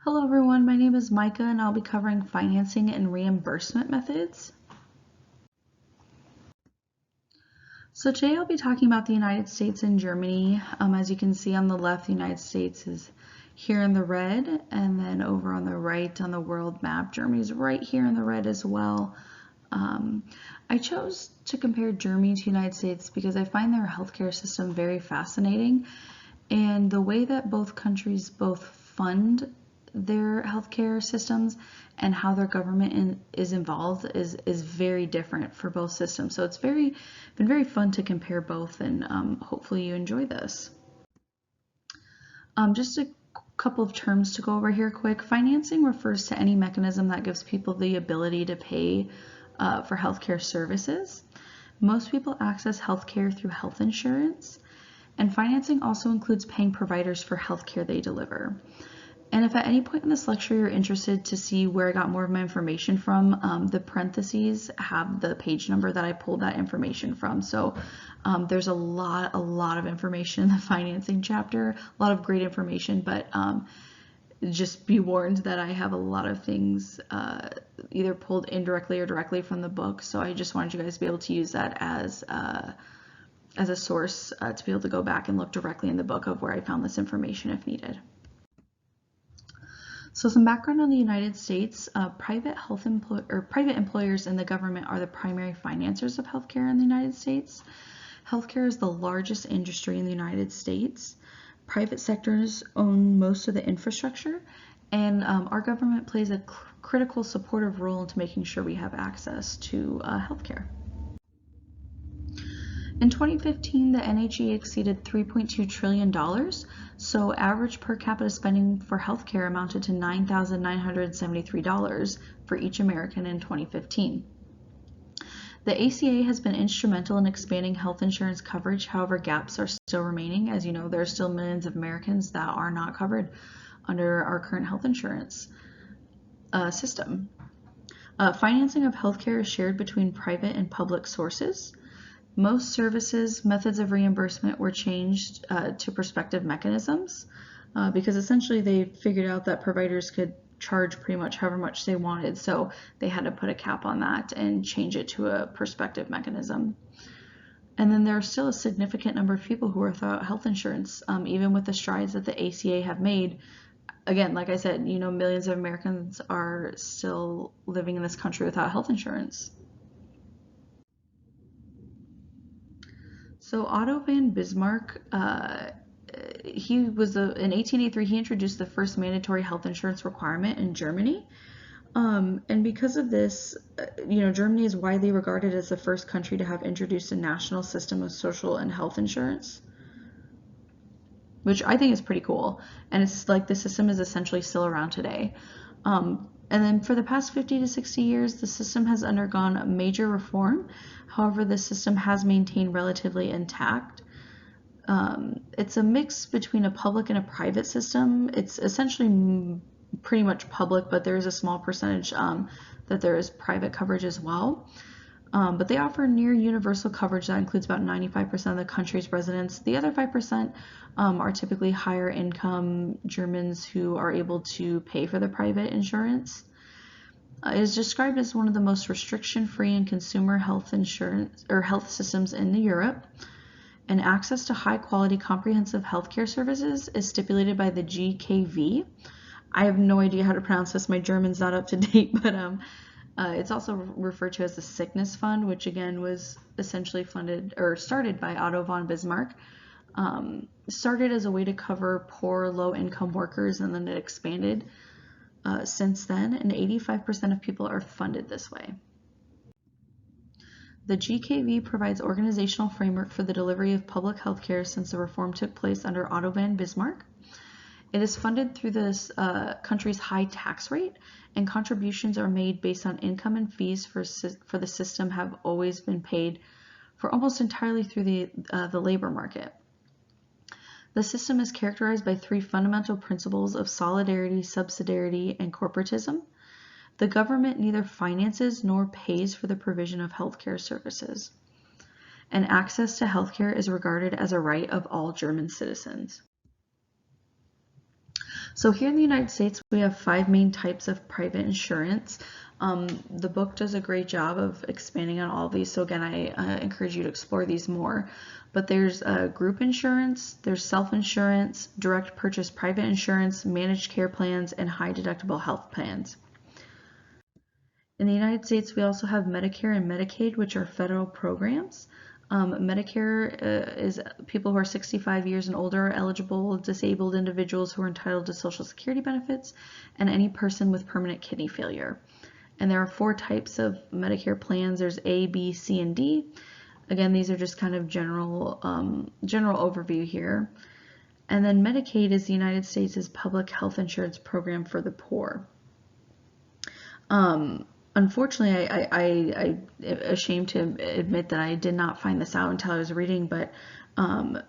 Hello everyone, my name is Micah and I'll be covering financing and reimbursement methods. So today I'll be talking about the United States and Germany. As you can see on the left, the United States is here in the red, and then over on the right on the world map, Germany's right here in the red as well. I chose to compare Germany to the United States because I find their healthcare system very fascinating, and the way that both countries both fund their healthcare systems and how their government is involved is very different for both systems. So it's been very fun to compare both, and hopefully you enjoy this. Just a couple of terms to go over here quick. Financing refers to any mechanism that gives people the ability to pay for healthcare services. Most people access healthcare through health insurance, and financing also includes paying providers for healthcare they deliver. And if at any point in this lecture you're interested to see where I got more of my information from, the parentheses have the page number that I pulled that information from. So there's a lot of information in the financing chapter, a lot of great information, but just be warned that I have a lot of things either pulled indirectly or directly from the book. So I just wanted you guys to be able to use that as a source to be able to go back and look directly in the book of where I found this information if needed. So some background on the United States, private employers and the government are the primary financiers of healthcare in the United States. Healthcare is the largest industry in the United States. Private sectors own most of the infrastructure, and our government plays a critical supportive role into making sure we have access to healthcare. In 2015, the NHE exceeded $3.2 trillion, so average per capita spending for healthcare amounted to $9,973 for each American in 2015. The ACA has been instrumental in expanding health insurance coverage. However, gaps are still remaining. As you know, there are still millions of Americans that are not covered under our current health insurance system. Financing of healthcare is shared between private and public sources. Most services, methods of reimbursement were changed to prospective mechanisms because essentially they figured out that providers could charge pretty much however much they wanted, so they had to put a cap on that and change it to a prospective mechanism. And then there are still a significant number of people who are without health insurance, even with the strides that the ACA have made. Again, like I said, millions of Americans are still living in this country without health insurance. So Otto von Bismarck, in 1883, he introduced the first mandatory health insurance requirement in Germany. And because of this, Germany is widely regarded as the first country to have introduced a national system of social and health insurance, which I think is pretty cool. And it's like the system is essentially still around today. And then for the past 50 to 60 years, the system has undergone a major reform. However, the system has maintained relatively intact. It's a mix between a public and a private system. It's essentially pretty much public, but there is a small percentage that there is private coverage as well. But they offer near universal coverage that includes about 95% of the country's residents. The other 5% are typically higher income Germans who are able to pay for the private insurance. It is described as one of the most restriction-free and consumer health insurance or health systems in Europe. And access to high-quality comprehensive healthcare services is stipulated by the GKV. I have no idea how to pronounce this. My German's not up to date, but it's also referred to as the sickness fund, which again was essentially funded or started by Otto von Bismarck. Started as a way to cover poor, low-income workers, and then it expanded since then, and 85% of people are funded this way. The GKV provides organizational framework for the delivery of public health care since the reform took place under Otto von Bismarck. It is funded through this country's high tax rate, and contributions are made based on income, and fees for the system have always been paid for almost entirely through the labor market. The system is characterized by three fundamental principles of solidarity, subsidiarity, and corporatism. The government neither finances nor pays for the provision of healthcare services, and access to healthcare is regarded as a right of all German citizens. So here in the United States, we have 5 main types of private insurance. The book does a great job of expanding on all of these. So again, I encourage you to explore these more. But there's group insurance, there's self-insurance, direct purchase private insurance, managed care plans, and high deductible health plans. In the United States, we also have Medicare and Medicaid, which are federal programs. Medicare is people who are 65 years and older are eligible, disabled individuals who are entitled to Social Security benefits, and any person with permanent kidney failure. And there are 4 types of Medicare plans. There's A, B, C, and D. Again, these are just kind of general overview here. And then Medicaid is the United States' public health insurance program for the poor. Unfortunately, I'm ashamed to admit that I did not find this out until I was reading, but the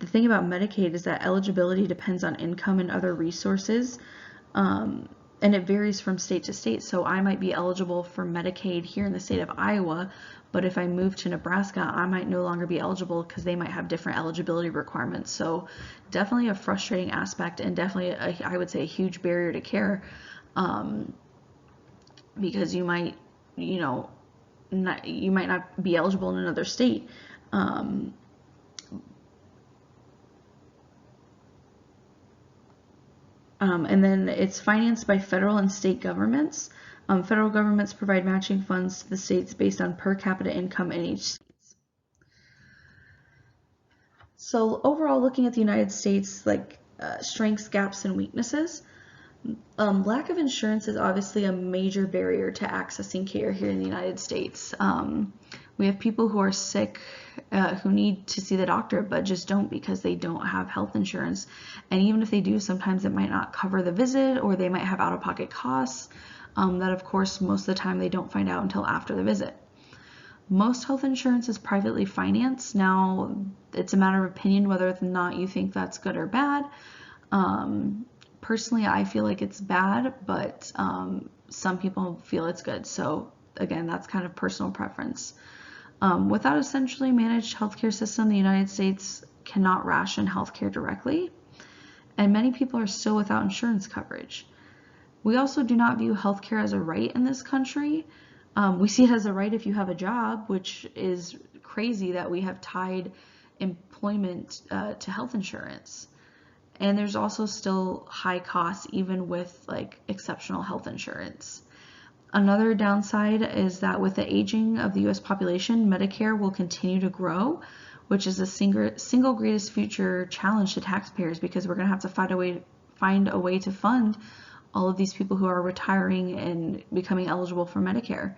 thing about Medicaid is that eligibility depends on income and other resources, and it varies from state to state. So I might be eligible for Medicaid here in the state of Iowa, but if I move to Nebraska, I might no longer be eligible because they might have different eligibility requirements. So definitely a frustrating aspect, and definitely, I would say, a huge barrier to care. Because you might not be eligible in another state. And then it's financed by federal and state governments. Federal governments provide matching funds to the states based on per capita income in each state. So overall, looking at the United States, strengths, gaps, and weaknesses. Lack of insurance is obviously a major barrier to accessing care here in the United States. We have people who are sick who need to see the doctor but just don't because they don't have health insurance. And even if they do, sometimes it might not cover the visit, or they might have out-of-pocket costs that, of course, most of the time they don't find out until after the visit. Most health insurance is privately financed. Now, it's a matter of opinion whether or not you think that's good or bad. Personally, I feel like it's bad, but some people feel it's good. So again, that's kind of personal preference. Without a centrally managed healthcare system, the United States cannot ration healthcare directly, and many people are still without insurance coverage. We also do not view healthcare as a right in this country. We see it as a right if you have a job, which is crazy that we have tied employment to health insurance. And there's also still high costs even with exceptional health insurance. Another downside is that with the aging of the US population, Medicare will continue to grow, which is the single greatest future challenge to taxpayers, because we're going to have to find a way to fund all of these people who are retiring and becoming eligible for Medicare.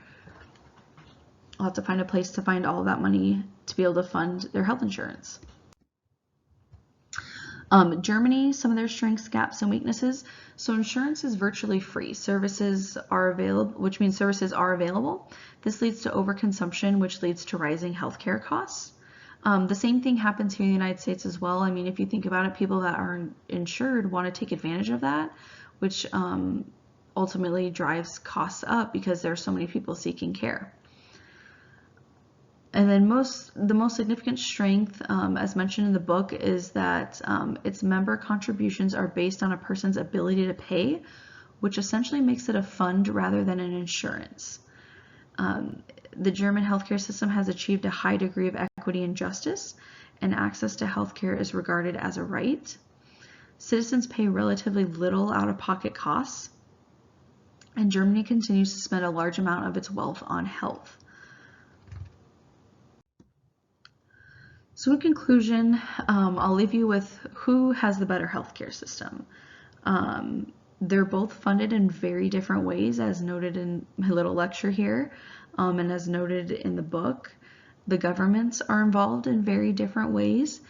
I'll have to find a place to find all of that money to be able to fund their health insurance. Germany, some of their strengths, gaps, and weaknesses. So insurance is virtually free. Services are available, which means services are available. This leads to overconsumption, which leads to rising healthcare costs. The same thing happens here in the United States as well. I mean, if you think about it, people that are insured want to take advantage of that, which ultimately drives costs up because there are so many people seeking care. And then the most significant strength, as mentioned in the book, is that its member contributions are based on a person's ability to pay, which essentially makes it a fund rather than an insurance. The German healthcare system has achieved a high degree of equity and justice, and access to healthcare is regarded as a right. Citizens pay relatively little out-of-pocket costs, and Germany continues to spend a large amount of its wealth on health. So in conclusion, I'll leave you with who has the better healthcare system. They're both funded in very different ways, as noted in my little lecture here, and as noted in the book. The governments are involved in very different ways,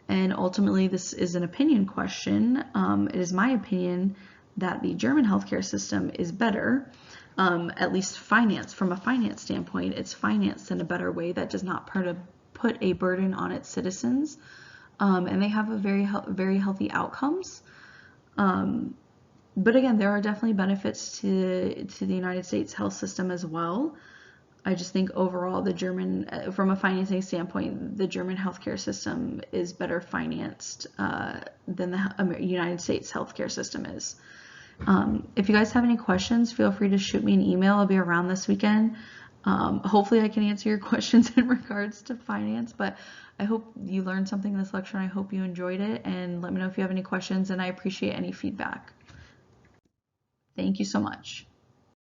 and ultimately this is an opinion question. It is my opinion that the German healthcare system is better, at least from a finance standpoint. It's financed in a better way that does not put a burden on its citizens, and they have a very healthy outcomes. But again, there are definitely benefits to the United States health system as well. I just think overall the German, from a financing standpoint, the German healthcare system is better financed than the United States healthcare system is. If you guys have any questions, feel free to shoot me an email. I'll be around this weekend. Hopefully I can answer your questions in regards to finance, but I hope you learned something in this lecture and I hope you enjoyed it, and let me know if you have any questions, and I appreciate any feedback. Thank you so much.